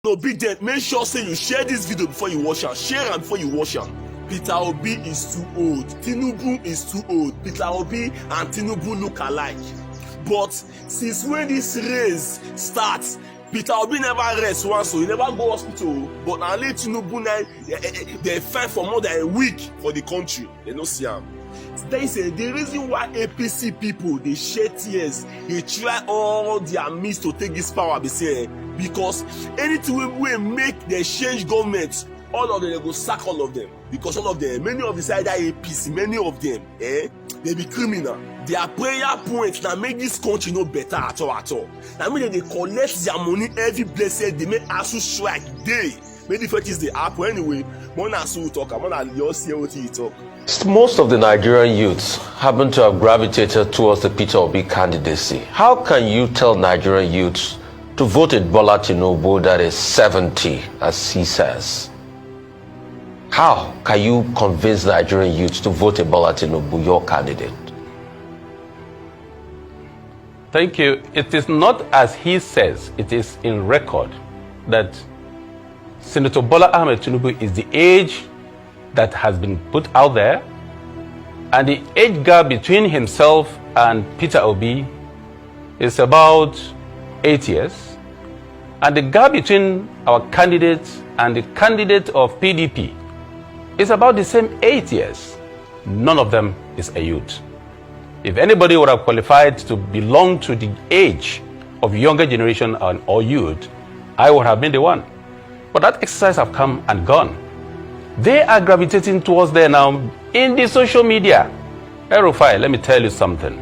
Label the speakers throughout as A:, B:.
A: Obedient, make sure say you share this video before you watch am. Share am before you watch am. Peter Obi is too old. Tinubu is too old. Peter Obi and Tinubu look alike. But since when this race starts, Peter Obi never rest once, so he never go hospital. But now late Tinubu now, they fight for more than a week for the country. They no see am. They say the reason why APC people they shed tears, they try all their means to take this power, be saying because anything we make they change government, all of them they go sack all of them because all of them, many of the side APC, many of them, they be criminal. Their prayer point now make this country no better at all. That mean they collect their money every blessed day, make ASU strike day. Maybe the is the apple anyway. More than ASU talk, more than your COT talk.
B: Most of the Nigerian youths happen to have gravitated towards the Peter Obi candidacy. How can you tell Nigerian youths to vote in Bola Tinubu that is 70, as he says? How can you convince Nigerian youths to vote in Bola Tinubu, your candidate?
C: Thank you. It is not as he says, it is in record that Senator Bola Ahmed Tinubu is the age that has been put out there, and the age gap between himself and Peter Obi is about 8 years, and the gap between our candidate and the candidate of PDP is about the same 8 years. None of them is a youth. If anybody would have qualified to belong to the age of younger generation or youth, I would have been the one. But that exercise have come and gone. They are gravitating towards there now in the social media. Erufai, let me tell you something.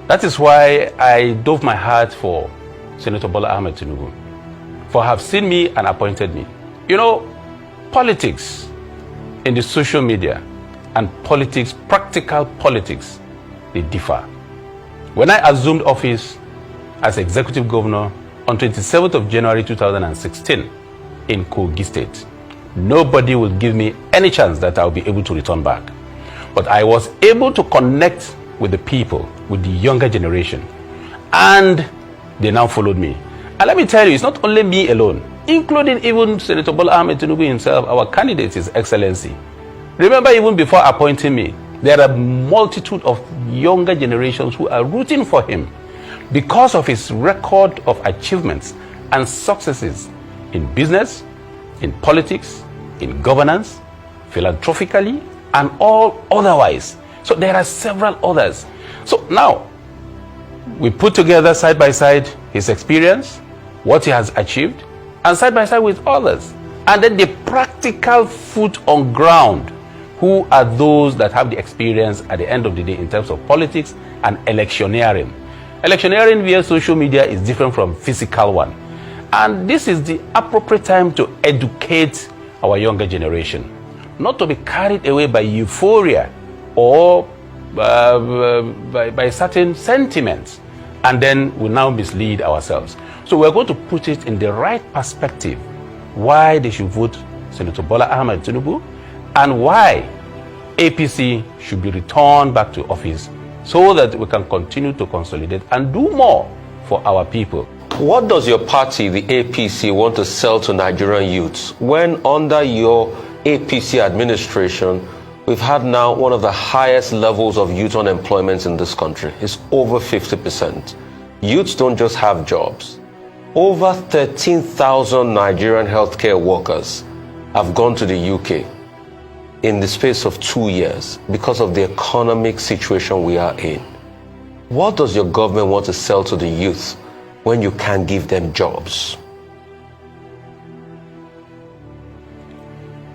C: That is why I dove my heart for Senator Bola Ahmed Tinubu, for have seen me and appointed me. You know, politics in the social media and politics, practical politics, they differ. When I assumed office as executive governor on 27th of January 2016 in Kogi State, nobody will give me any chance that I'll be able to return back. But I was able to connect with the people, with the younger generation, and they now followed me. And let me tell you, it's not only me alone, including even Senator Bola Ahmed Tinubu himself, our candidate, His Excellency. Remember, even before appointing me, there are a multitude of younger generations who are rooting for him because of his record of achievements and successes in business, in politics, in governance, philanthropically, and all otherwise. So there are several others. So now, we put together side by side his experience, what he has achieved, and side by side with others. And then the practical foot on ground. Who are those that have the experience at the end of the day in terms of politics and electioneering? Electioneering via social media is different from physical one. And this is the appropriate time to educate our younger generation, not to be carried away by euphoria or by certain sentiments, and then we now mislead ourselves. So we're going to put it in the right perspective, why they should vote Senator Bola Ahmed Tinubu, and why APC should be returned back to office so that we can continue to consolidate and do more for our people.
B: What does your party, the APC, want to sell to Nigerian youths when under your APC administration, we've had now one of the highest levels of youth unemployment in this country? It's over 50%. Youths don't just have jobs. Over 13,000 Nigerian healthcare workers have gone to the UK in the space of 2 years because of the economic situation we are in. What does your government want to sell to the youth when you can't give them jobs?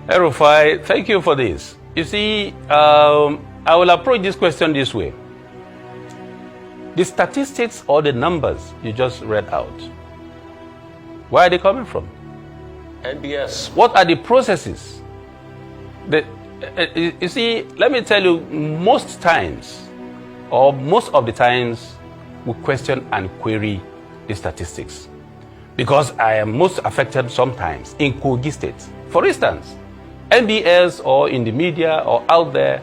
C: Erufai, thank you for this. You see, I will approach this question this way. The statistics or the numbers you just read out, where are they coming from?
B: NBS.
C: What are the processes? You see, let me tell you, most times, or most of the times, we question and query the statistics. Because I am most affected sometimes in Kogi State. For instance, NBS or in the media or out there,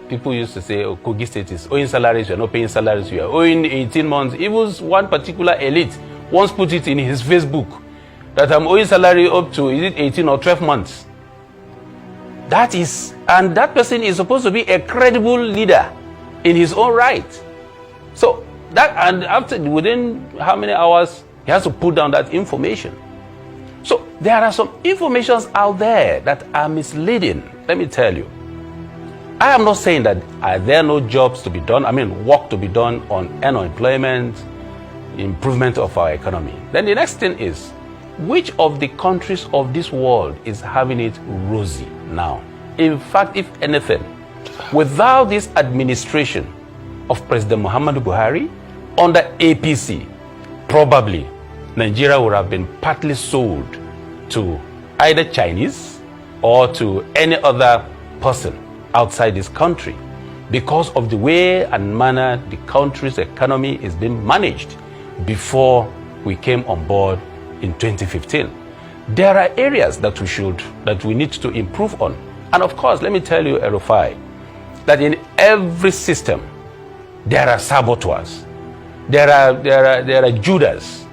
C: people used to say, oh, Kogi State is owing salaries, you're not paying salaries, you are owing 18 months. Even one particular elite once put it in his Facebook that I'm owing salary up to, is it 18 or 12 months? That is, and that person is supposed to be a credible leader in his own right. So that, and after, within how many hours, he has to put down that information. So there are some informations out there that are misleading. Let me tell you. I am not saying that there are no jobs to be done, work to be done on unemployment, improvement of our economy. Then the next thing is, which of the countries of this world is having it rosy now? In fact, if anything, without this administration of President Muhammadu Buhari under APC, probably Nigeria would have been partly sold to either Chinese or to any other person outside this country because of the way and manner the country's economy is being managed before we came on board in 2015. There are areas that we need to improve on. And of course, let me tell you, Erufai, that in every system, there are saboteurs, there are Judas,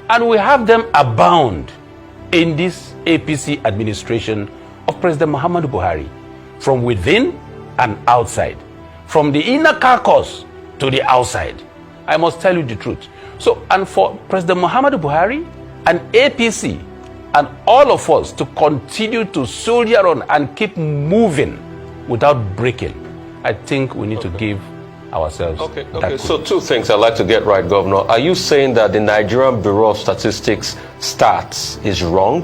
C: and we have them abound in this APC administration of President Muhammadu Buhari, from within and outside, from the inner caucus to the outside. I must tell you the truth. So, and for President Muhammadu Buhari and APC and all of us to continue to soldier on and keep moving without breaking, I think we need to give ourselves that.
B: So two things I'd like to get right, Governor. Are you saying that the Nigerian Bureau of Statistics stats is wrong?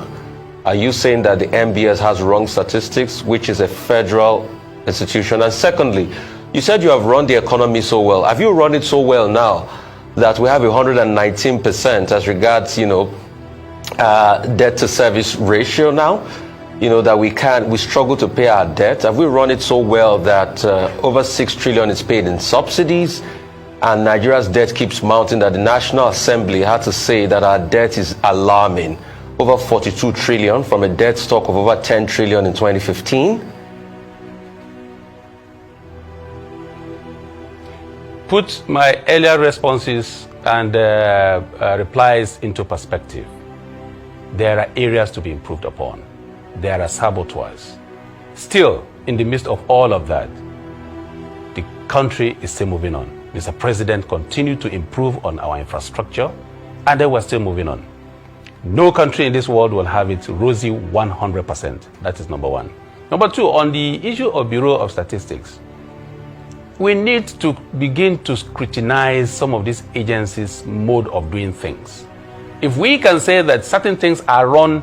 B: Are you saying that the NBS has wrong statistics, which is a federal institution? And secondly, you said you have run the economy so well. Have you run it so well now that we have 119% as regards, debt to service ratio now? That we struggle to pay our debt. Have we run it so well that over 6 trillion is paid in subsidies, and Nigeria's debt keeps mounting, that the National Assembly had to say that our debt is alarming? Over 42 trillion from a debt stock of over 10 trillion in 2015.
C: Put my earlier responses and replies into perspective. There are areas to be improved upon. There are saboteurs. Still, in the midst of all of that, the country is still moving on. Mr. President continued to improve on our infrastructure, and then we're still moving on. No country in this world will have it rosy 100%. That is number one. Number two, on the issue of Bureau of Statistics, we need to begin to scrutinize some of these agencies' mode of doing things. If we can say that certain things are run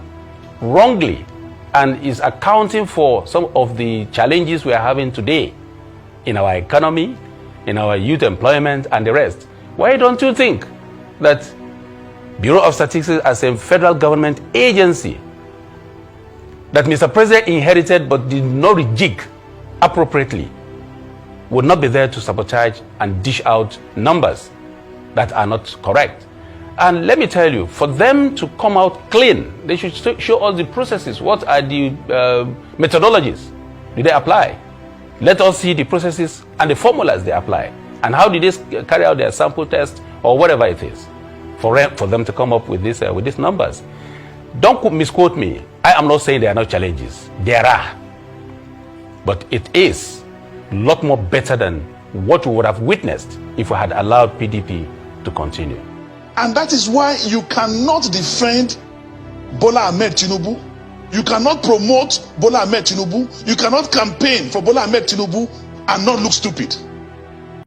C: wrongly and is accounting for some of the challenges we are having today in our economy, in our youth employment and the rest, why don't you think that Bureau of Statistics as a federal government agency that Mr. President inherited but did not rejig appropriately would not be there to sabotage and dish out numbers that are not correct? And let me tell you, for them to come out clean, they should show us the processes. What are the methodologies do they apply? Let us see the processes and the formulas they apply. And how did they carry out their sample test or whatever it is for them to come up with these numbers. Don't misquote me. I am not saying there are no challenges. There are. But it is a lot more better than what we would have witnessed if we had allowed PDP to continue.
D: And that is why you cannot defend Bola Ahmed Tinubu. You cannot promote Bola Ahmed Tinubu. You cannot campaign for Bola Ahmed Tinubu and not look stupid.